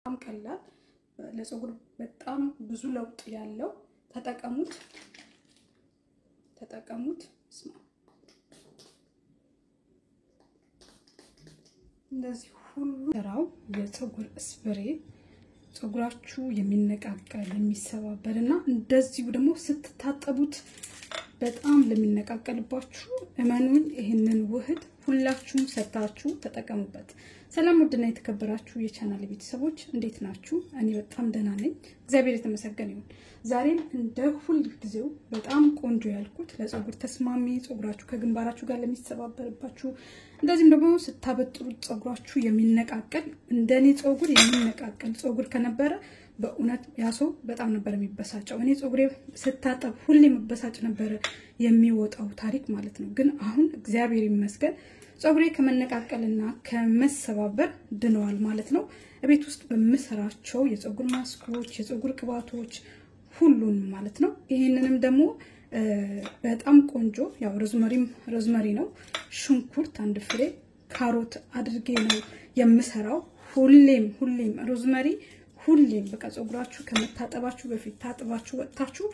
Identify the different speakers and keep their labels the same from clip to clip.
Speaker 1: በጣም ቀላል ለፀጉር በጣም ብዙ ለውጥ ያለው ተጠቀሙት እንደዚህ ሁሉ ተራው የፀጉር ስፕሬ ፀጉራችሁ የሚነቃቀል የሚሰባበርና እንደዚህ ደግሞ ስትታጠቡት በጣም ለሚነቃቀልባችሁ እመኑኝ ይሄንን ውህድ ሁላችሁም ሰጣችሁ ተጠቀሙበት። ሰላም ወድና የተከበራችሁ የቻናል ቤተሰቦች እንዴት ናችሁ? እኔ በጣም ደህና ነኝ፣ እግዚአብሔር የተመሰገነ ይሁን። ዛሬም እንደ ሁሉ ጊዜው በጣም ቆንጆ ያልኩት ለፀጉር ተስማሚ ፀጉራችሁ ከግንባራችሁ ጋር ለሚሰባበርባችሁ እንደዚህም ደግሞ ስታበጥሩት ፀጉራችሁ የሚነቃቀል እንደኔ ፀጉር የሚነቃቀል ፀጉር ከነበረ በእውነት ያሰው በጣም ነበር የሚበሳጨው። እኔ ፀጉሬ ስታጠብ ሁሌ መበሳጭ ነበር የሚወጣው ታሪክ ማለት ነው። ግን አሁን እግዚአብሔር ይመስገን ፀጉሬ ከመነቃቀልና ከመሰባበር ድነዋል ማለት ነው። እቤት ውስጥ በመሰራቸው የፀጉር ማስኮች የፀጉር ቅባቶች ሁሉን ማለት ነው። ይሄንንም ደግሞ በጣም ቆንጆ ያው ሮዝመሪ ነው፣ ሽንኩርት አንድ ፍሬ፣ ካሮት አድርጌ ነው የምሰራው። ሁሌም ሮዝመሪ ሁሌም በቃ ፀጉራችሁ ከመታጠባችሁ በፊት ታጥባችሁ ወጣችሁ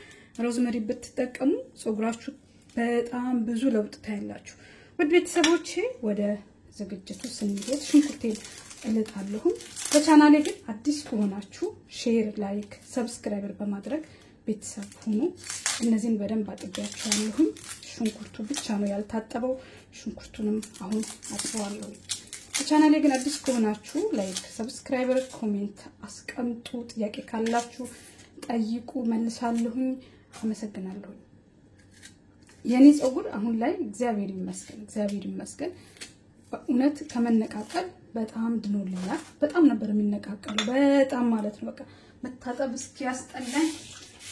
Speaker 1: ሮዝመሪ ብትጠቀሙ ፀጉራችሁ በጣም ብዙ ለውጥ ታያላችሁ። ወደ ቤተሰቦቼ ወደ ዝግጅቱ ስንሄድ ሽንኩርቴን እልጣለሁ። በቻናሌ ግን አዲስ ከሆናችሁ ሼር፣ ላይክ፣ ሰብስክራይብ በማድረግ ቤተሰብ ሁኑ። እነዚህን በደንብ አጥቢያችኋለሁ። ሽንኩርቱ ብቻ ነው ያልታጠበው። ሽንኩርቱንም አሁን አጥበዋለሁ። በቻናሌ ግን አዲስ ከሆናችሁ ላይክ፣ ሰብስክራይብ፣ ኮሜንት አስቀምጡ። ጥያቄ ካላችሁ ጠይቁ፣ መልሳለሁ። አመሰግናለሁ። የኔ ፀጉር አሁን ላይ እግዚአብሔር ይመስገን በእውነት ከመነቃቀል በጣም ድኖልኛል። በጣም ነበር የሚነቃቀለው በጣም ማለት ነው። በቃ መታጠብ እስኪያስጠላኝ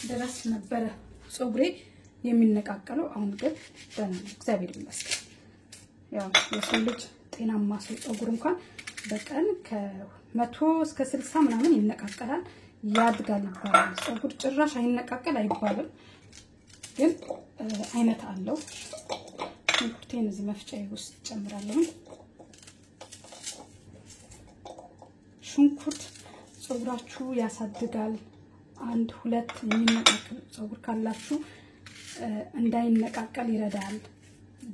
Speaker 1: ድረስ ነበር ፀጉሬ የሚነቃቀለው። አሁን ግን ደህና ነው እግዚአብሔር ይመስገን። ያው የሰው ልጅ ጤናማ ሰው ፀጉር እንኳን በቀን ከ100 እስከ 60 ምናምን ይነቃቀላል ያድጋል ይባላል። ፀጉር ጭራሽ አይነቃቀል አይባልም፣ ግን አይነት አለው። ሽንኩርቴን እዚህ መፍጫዬ ውስጥ ጨምራለሁ። ሽንኩርት ፀጉራችሁ ያሳድጋል። 1-2 የሚነቃቀል ፀጉር ካላችሁ እንዳይነቃቀል ይረዳል።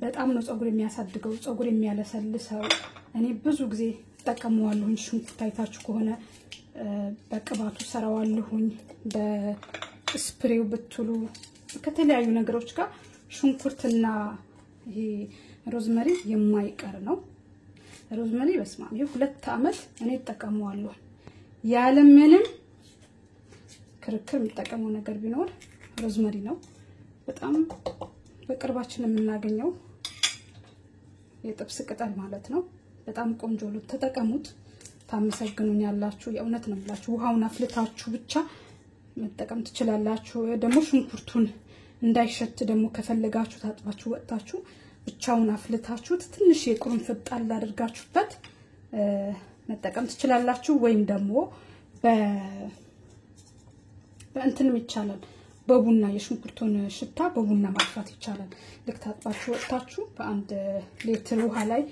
Speaker 1: በጣም ነው ፀጉር የሚያሳድገው፣ ፀጉር የሚያለሰልሰው። እኔ ብዙ ጊዜ ተጠቀመዋለሁ። ሽንኩርት አይታችሁ ከሆነ በቅባቱ ሰራዋለሁ፣ በስፕሬው ብትሉ ከተለያዩ ነገሮች ጋር ሽንኩርትና ይሄ ሮዝመሪ የማይቀር ነው። ሮዝመሪ በስማም ይሄ 2 አመት እኔ ተጠቀመዋለሁ ያለ ምንም ክርክር። የምጠቀመው ነገር ቢኖር ሮዝመሪ ነው። በጣም በቅርባችን የምናገኘው የጥብስ ቅጠል ማለት ነው። በጣም ቆንጆ ነው፣ ተጠቀሙት። ታመሰግኑኛላችሁ። የእውነት ነው ብላችሁ ውሃውን አፍልታችሁ ብቻ መጠቀም ትችላላችሁ። ደግሞ ሽንኩርቱን እንዳይሸት ደግሞ ከፈለጋችሁ ታጥባችሁ ወጣችሁ ብቻውን አፍልታችሁ ትንሽ የቁርንፍድ ጣል አድርጋችሁበት መጠቀም ትችላላችሁ። ወይም ደግሞ በእንትንም ይቻላል፣ በቡና የሽንኩርቱን ሽታ በቡና ማጥፋት ይቻላል። ልክ ታጥባችሁ ወጣችሁ በአንድ ሊትር ውሃ ላይ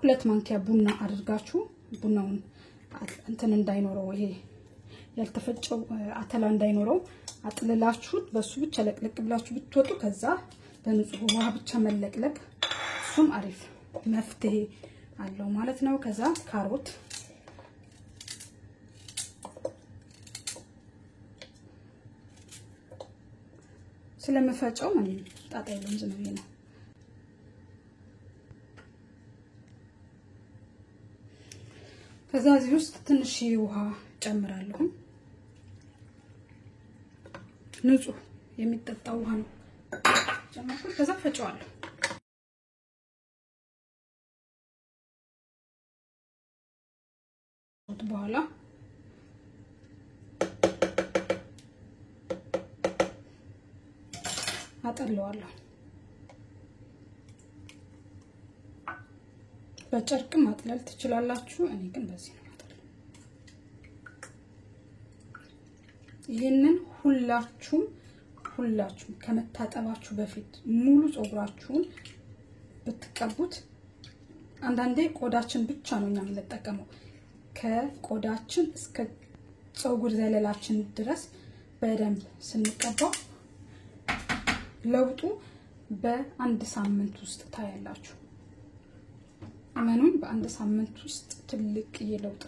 Speaker 1: 2 ማንኪያ ቡና አድርጋችሁ ቡናውን እንትን እንዳይኖረው ይሄ ያልተፈጨው አተላ እንዳይኖረው አጥልላችሁት በሱ ብቻ ለቅለቅ ብላችሁ ብትወጡ ከዛ በንጹህ ውሃ ብቻ መለቅለቅ እሱም አሪፍ መፍትሄ አለው ማለት ነው። ከዛ ካሮት ስለመፈጨው ማለት ጣጣ የለውም ዝም ብዬ ነው። ከዛ እዚህ ውስጥ ትንሽ ውሃ ጨምራለሁ። ንጹህ የሚጠጣ ውሃ ነው ጨምራለሁ። ከዛ ፈጨዋለሁ። በኋላ አጠለዋለሁ። በጨርቅ ማጥለል ትችላላችሁ። እኔ ግን በዚህ ነው ማጥለል። ይሄንን ሁላችሁም ከመታጠባችሁ በፊት ሙሉ ፀጉራችሁን ብትቀቡት አንዳንዴ ቆዳችን ብቻ ነው የምንጠቀመው። ከቆዳችን እስከ ፀጉር ዘለላችን ድረስ በደንብ ስንቀባው ለውጡ በአንድ ሳምንት ውስጥ ታያላችሁ። አመኑን በአንድ ሳምንት ውስጥ ትልቅ ለውጥ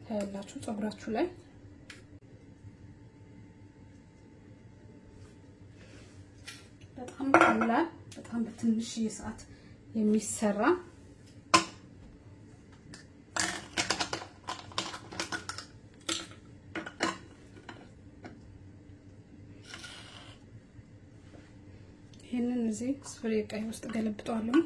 Speaker 1: ታያላችሁ ፀጉራችሁ ላይ። በጣም ቀላል፣ በጣም በትንሽ ሰዓት የሚሰራ ይሄንን እዚህ ስፕሬ ዕቃ ውስጥ ገለብጠዋለሁ።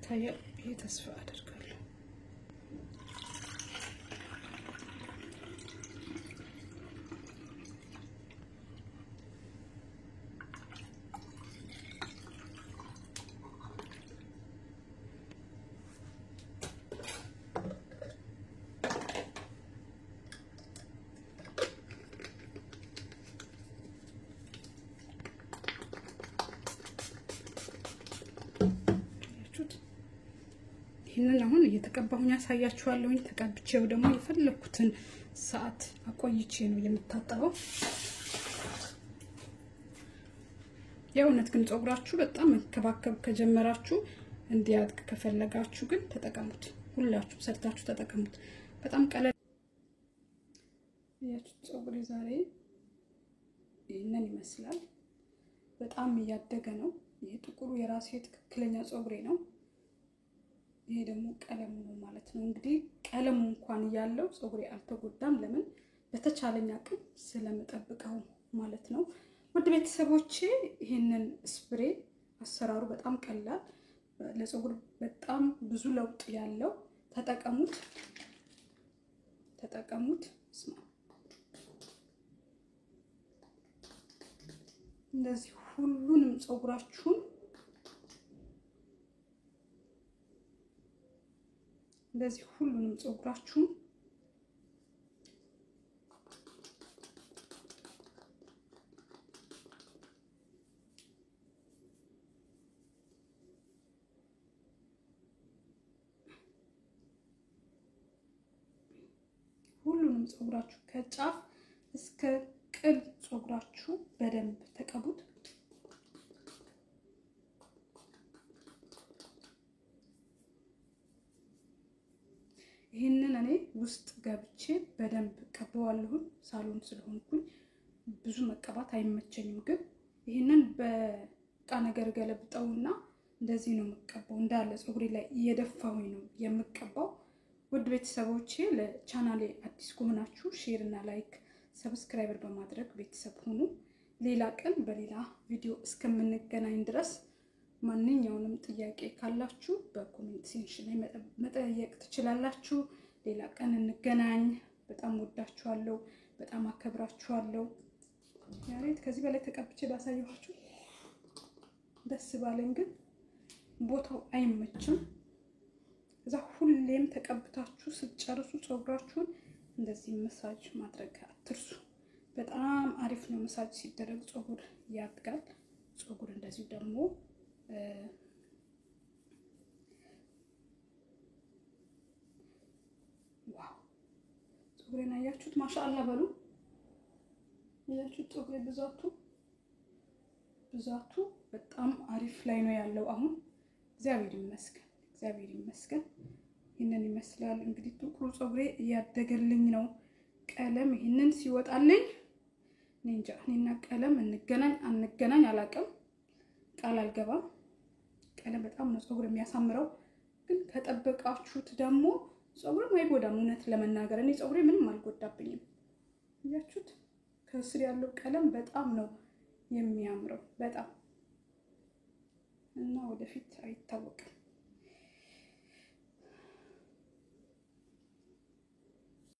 Speaker 1: ታየ ይሄ ተስፋ አደርጋለሁ። ይሄንን አሁን እየተቀባሁኝ ያሳያችኋለሁኝ። ተቀብቼው ደግሞ የፈለኩትን ሰዓት አቆይቼ ነው የምታጠበው። የእውነት ግን ፀጉራችሁ በጣም መንከባከብ ከጀመራችሁ እንዲያድግ ከፈለጋችሁ ግን ተጠቀሙት። ሁላችሁ ሰርታችሁ ተጠቀሙት። በጣም ቀለል ያችሁ ፀጉሬ ዛሬ ይሄንን ይመስላል። በጣም እያደገ ነው። ይሄ ጥቁሩ የራሴ ትክክለኛ ፀጉሬ ነው። ይሄ ደግሞ ቀለሙ ነው ማለት ነው። እንግዲህ ቀለሙ እንኳን ያለው ፀጉሬ አልተጎዳም። ለምን በተቻለኛ አቅም ስለምጠብቀው ማለት ነው። ውድ ቤተሰቦቼ ይሄንን ስፕሬ አሰራሩ በጣም ቀላል፣ ለፀጉር በጣም ብዙ ለውጥ ያለው ተጠቀሙት፣ ተጠቀሙት። እንደዚህ ሁሉንም ፀጉራችሁን እንደዚህ ሁሉንም ፀጉራችሁን ፀጉራችሁ ከጫፍ እስከ ቅል ፀጉራችሁ በደንብ ተቀቡት። ይሄንን እኔ ውስጥ ገብቼ በደንብ ቀባዋለሁ። ሳሎን ስለሆንኩኝ ብዙ መቀባት አይመቸኝም፣ ግን ይሄንን በቃ ነገር ገለብጠውና እንደዚህ ነው የምቀባው። እንዳለ ፀጉሬ ላይ እየደፋሁኝ ነው የምቀባው። ውድ ቤተሰቦቼ ለቻናሌ አዲስ ከሆናችሁ ሼር እና ላይክ ሰብስክራይበር በማድረግ ቤተሰብ ሁኑ። ሌላ ቀን በሌላ ቪዲዮ እስከምንገናኝ ድረስ ማንኛውንም ጥያቄ ካላችሁ በኮሜንት ሴክሽን ላይ መጠየቅ ትችላላችሁ። ሌላ ቀን እንገናኝ። በጣም ወዳችኋለሁ፣ በጣም አከብራችኋለሁ። ያሬት ከዚህ በላይ ተቀብቼ ባሳየኋችሁ ደስ ባለኝ፣ ግን ቦታው አይመችም። እዛ ሁሌም ተቀብታችሁ ስትጨርሱ ፀጉራችሁን እንደዚህ መሳጅ ማድረግ አትርሱ። በጣም አሪፍ ነው። መሳጅ ሲደረግ ፀጉር ያድጋል። ፀጉር እንደዚህ ደግሞ ዋው ፀጉሬን አያችሁት? ማሻአላ በሉ። አያችሁት? ፀጉሬ ብዛቱ በጣም አሪፍ ላይ ነው ያለው አሁን። እግዚአብሔር ይመስገን፣ እግዚአብሔር ይመስገን። ይሄንን ይመስላል እንግዲህ ጥቁሩ ፀጉሬ እያደገልኝ ነው። ቀለም ይሄንን ሲወጣልኝ እንጃ እኔና ቀለም እንገናኝ አንገናኝ አላውቅም፣ ቃል አልገባም። ቀለም በጣም ነው ፀጉር የሚያሳምረው፣ ግን ከጠበቃችሁት ደግሞ ፀጉርም አይጎዳም። እውነት ለመናገር እኔ ፀጉሬ ምንም አልጎዳብኝም። እያችሁት ከስር ያለው ቀለም በጣም ነው የሚያምረው፣ በጣም እና ወደፊት አይታወቅም።